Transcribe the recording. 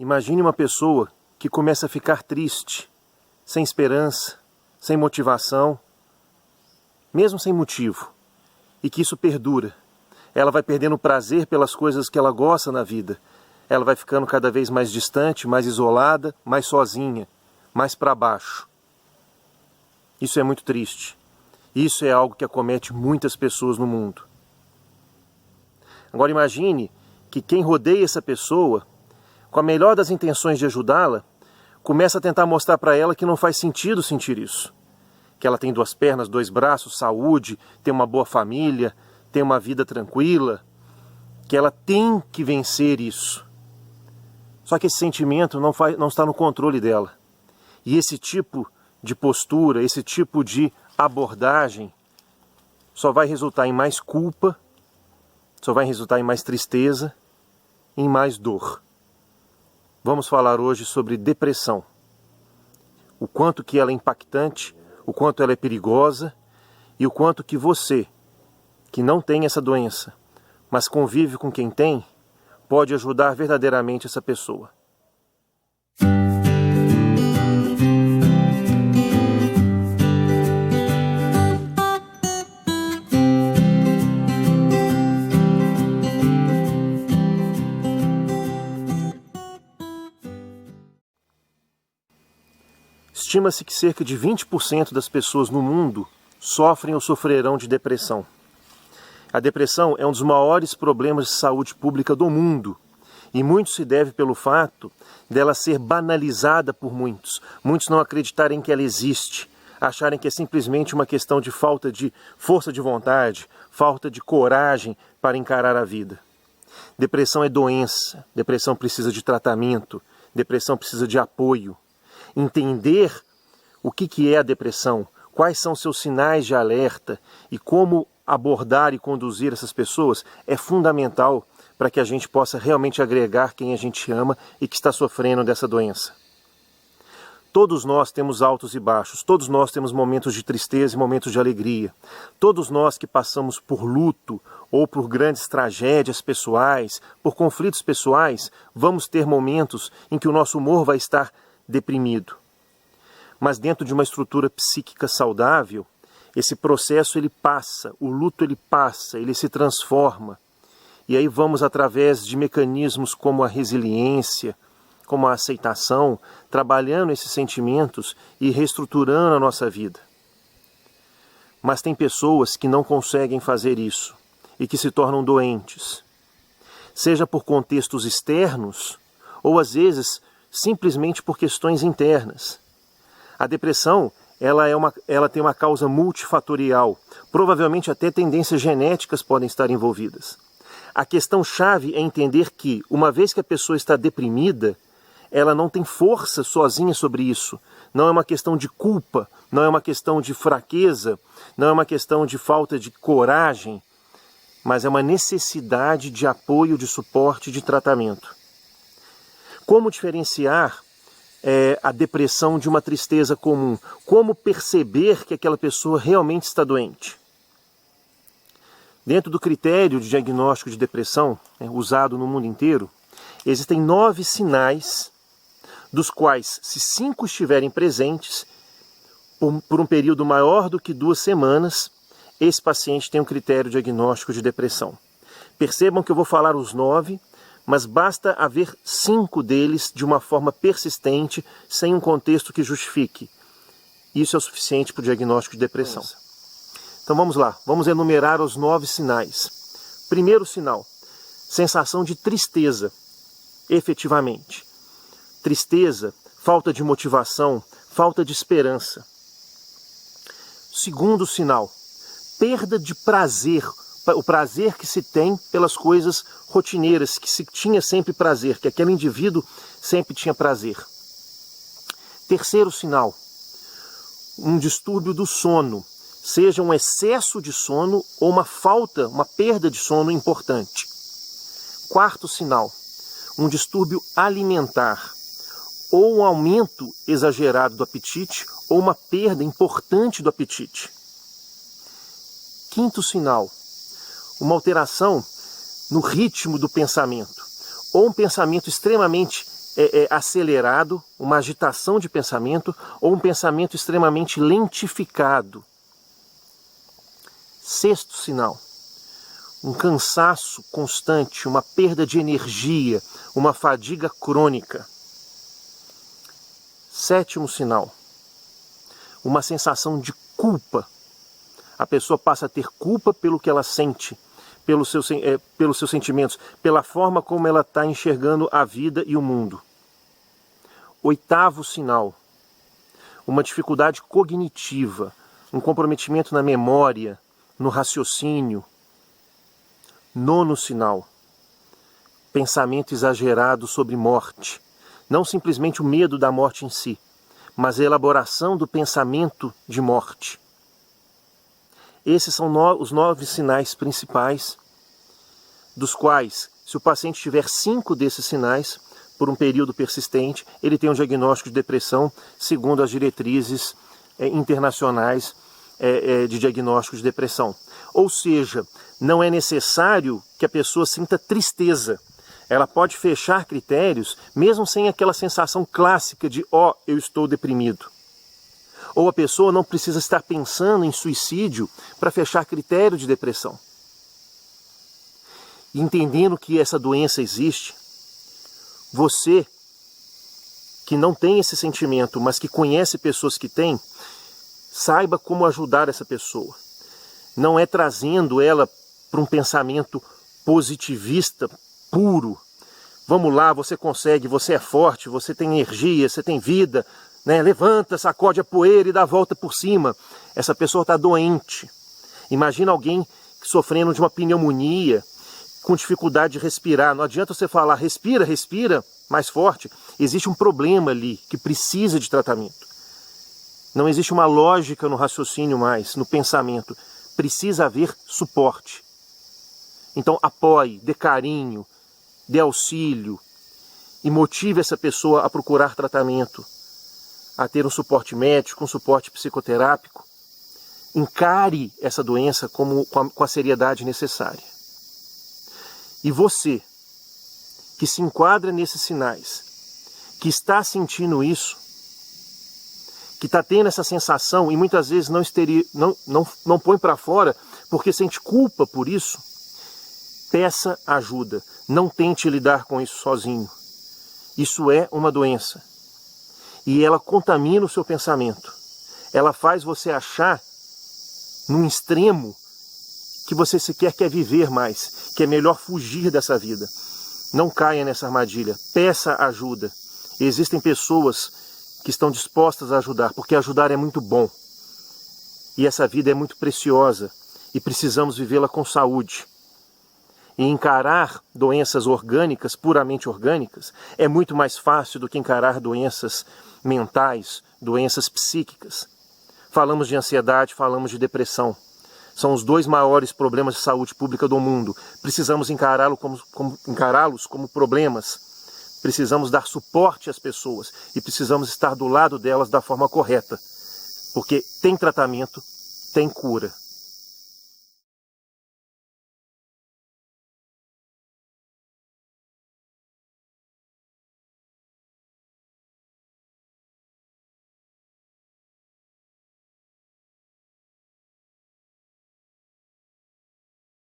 Imagine uma pessoa que começa a ficar triste, sem esperança, sem motivação, mesmo sem motivo, e que isso perdura. Ela vai perdendo o prazer pelas coisas que ela gosta na vida. Ela vai ficando cada vez mais distante, mais isolada, mais sozinha, mais para baixo. Isso é muito triste. Isso é algo que acomete muitas pessoas no mundo. Agora imagine que quem rodeia essa pessoa, com a melhor das intenções de ajudá-la, começa a tentar mostrar para ela que não faz sentido sentir isso. Que ela tem 2 pernas, 2 braços, saúde, tem uma boa família, tem uma vida tranquila, que ela tem que vencer isso. Só que esse sentimento não está no controle dela. E esse tipo de postura, esse tipo de abordagem só vai resultar em mais culpa, só vai resultar em mais tristeza, em mais dor. Vamos falar hoje sobre depressão. O quanto que ela é impactante, o quanto ela é perigosa e o quanto que você, que não tem essa doença, mas convive com quem tem, pode ajudar verdadeiramente essa pessoa. Estima-se que cerca de 20% das pessoas no mundo sofrem ou sofrerão de depressão. A depressão é um dos maiores problemas de saúde pública do mundo e muito se deve pelo fato dela ser banalizada por muitos. Muitos não acreditarem que ela existe, acharem que é simplesmente uma questão de falta de força de vontade, falta de coragem para encarar a vida. Depressão é doença, depressão precisa de tratamento, depressão precisa de apoio. Entender o que é a depressão, quais são seus sinais de alerta e como abordar e conduzir essas pessoas é fundamental para que a gente possa realmente agregar quem a gente ama e que está sofrendo dessa doença. Todos nós temos altos e baixos, todos nós temos momentos de tristeza e momentos de alegria. Todos nós que passamos por luto ou por grandes tragédias pessoais, por conflitos pessoais, vamos ter momentos em que o nosso humor vai estar deprimido. Mas dentro de uma estrutura psíquica saudável, esse processo ele passa, o luto ele passa, ele se transforma. E aí vamos através de mecanismos como a resiliência, como a aceitação, trabalhando esses sentimentos e reestruturando a nossa vida. Mas tem pessoas que não conseguem fazer isso e que se tornam doentes, seja por contextos externos ou às vezes simplesmente por questões internas. A depressão ela tem uma causa multifatorial, provavelmente até tendências genéticas podem estar envolvidas. A questão-chave é entender que, uma vez que a pessoa está deprimida, ela não tem força sozinha sobre isso. Não é uma questão de culpa, não é uma questão de fraqueza, não é uma questão de falta de coragem, mas é uma necessidade de apoio, de suporte, de tratamento. Como diferenciar a depressão de uma tristeza comum? Como perceber que aquela pessoa realmente está doente? Dentro do critério de diagnóstico de depressão, usado no mundo inteiro, existem 9 sinais, dos quais, se 5 estiverem presentes, por um período maior do que 2 semanas, esse paciente tem um critério diagnóstico de depressão. Percebam que eu vou falar os 9, mas basta haver 5 deles de uma forma persistente, sem um contexto que justifique. Isso é o suficiente para o diagnóstico de depressão. Então vamos lá, vamos enumerar os 9 sinais. Primeiro sinal, sensação de tristeza, efetivamente. Tristeza, falta de motivação, falta de esperança. Segundo sinal, perda de prazer, o prazer que se tem pelas coisas rotineiras, que se tinha sempre prazer, que aquele indivíduo sempre tinha prazer. Terceiro sinal, um distúrbio do sono, seja um excesso de sono ou uma falta, uma perda de sono importante. Quarto sinal, um distúrbio alimentar, ou um aumento exagerado do apetite, ou uma perda importante do apetite. Quinto sinal, uma alteração no ritmo do pensamento, ou um pensamento extremamente acelerado, uma agitação de pensamento ou um pensamento extremamente lentificado. Sexto sinal, um cansaço constante, uma perda de energia, uma fadiga crônica. Sétimo sinal, uma sensação de culpa. A pessoa passa a ter culpa pelo que ela sente, pelos seus sentimentos, pela forma como ela está enxergando a vida e o mundo. Oitavo sinal, uma dificuldade cognitiva, um comprometimento na memória, no raciocínio. Nono sinal, pensamento exagerado sobre morte. Não simplesmente o medo da morte em si, mas a elaboração do pensamento de morte. Esses são os 9 sinais principais, dos quais, se o paciente tiver 5 desses sinais, por um período persistente, ele tem um diagnóstico de depressão, segundo as diretrizes internacionais de diagnóstico de depressão. Ou seja, não é necessário que a pessoa sinta tristeza. Ela pode fechar critérios, mesmo sem aquela sensação clássica de eu estou deprimido. Ou a pessoa não precisa estar pensando em suicídio para fechar critério de depressão. E entendendo que essa doença existe, você que não tem esse sentimento, mas que conhece pessoas que têm, saiba como ajudar essa pessoa. Não é trazendo ela para um pensamento positivista puro. Vamos lá, você consegue, você é forte, você tem energia, você tem vida, né? Levanta, sacode a poeira e dá a volta por cima. Essa pessoa está doente. Imagina alguém sofrendo de uma pneumonia, com dificuldade de respirar. Não adianta você falar, respira, respira, mais forte. Existe um problema ali que precisa de tratamento. Não existe uma lógica no raciocínio mais, no pensamento. Precisa haver suporte. Então apoie, dê carinho, dê auxílio e motive essa pessoa a procurar tratamento, a ter um suporte médico, um suporte psicoterápico. Encare essa doença com a seriedade necessária. E você, que se enquadra nesses sinais, que está sentindo isso, que está tendo essa sensação e muitas vezes não põe para fora porque sente culpa por isso, peça ajuda. Não tente lidar com isso sozinho. Isso é uma doença. E ela contamina o seu pensamento. Ela faz você achar, num extremo, que você sequer quer viver mais, que é melhor fugir dessa vida. Não caia nessa armadilha. Peça ajuda. Existem pessoas que estão dispostas a ajudar, porque ajudar é muito bom. E essa vida é muito preciosa e precisamos vivê-la com saúde. E encarar doenças orgânicas, puramente orgânicas, é muito mais fácil do que encarar doenças mentais, doenças psíquicas. Falamos de ansiedade, falamos de depressão. São os 2 maiores problemas de saúde pública do mundo. Precisamos encará-los como problemas. Precisamos dar suporte às pessoas e precisamos estar do lado delas da forma correta. Porque tem tratamento, tem cura.